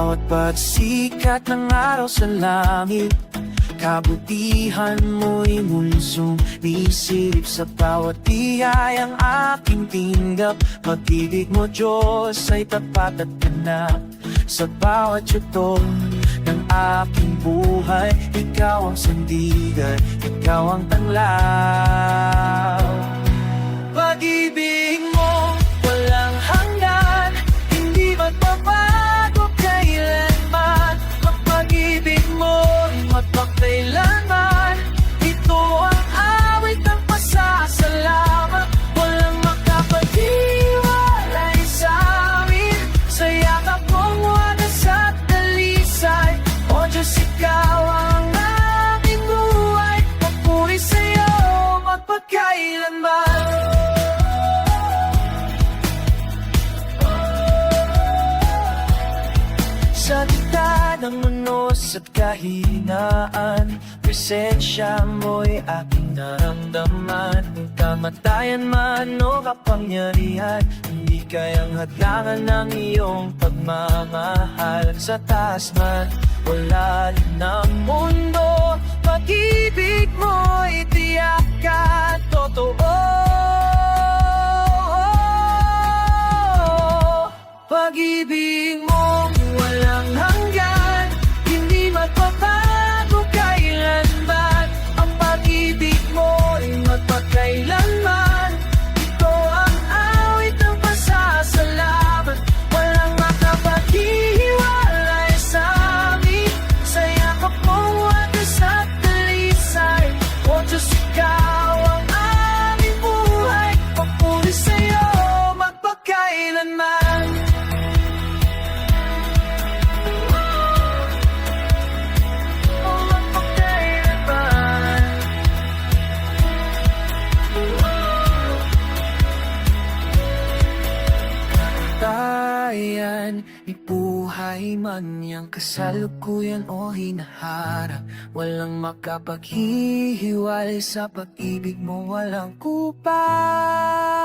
bawat pagsikat ng araw sa langit, kabutihan mo'y munsong nisilip sa bawat biyayang aking tinggap. Pag-ibig mo, Diyos, ay tapat at ganap sa bawat yugto ng aking buhay. Ikaw ang sandigan, ikaw ang tanglaw. Pag-ibig mo walang hanggan, hindi magbabago kailanman. Ang pag-ibig mo'y magpakailanman. Ito ang awit ng pasasalamat. Walang makapaghiwalay sa amin, sa yakap mong wagas at dalisay. O Diyos, ikaw ang aming buhay, papuri sa'yo magpakailanman. Sa gitna ng unos at kahinaan, presensya mo'y aking naramdaman. Kung kamatayan man o kapangyarihan, hindi kayang hadlangan ng iyong pagmamahal. Sa taas man o lalim ng mundo, pag-ibig mo'y tiyak at totoo. Pag-ibig mo walang hanggan, hindi magbabago kailanman. Ang pag-ibig mo'y magpakailanman. Ito ang awit ng pasasalamat. Walang makapaghiwalay sa amin, sa yakap mong wagas at dalisay. O Diyos, ikaw ang aming buhay, papuri sa'yo magpakailanman. Ibuhay man yang kasalukuyan o hinaharap, walang makapaghihiwalay sa pag-ibig mo, walang kupal.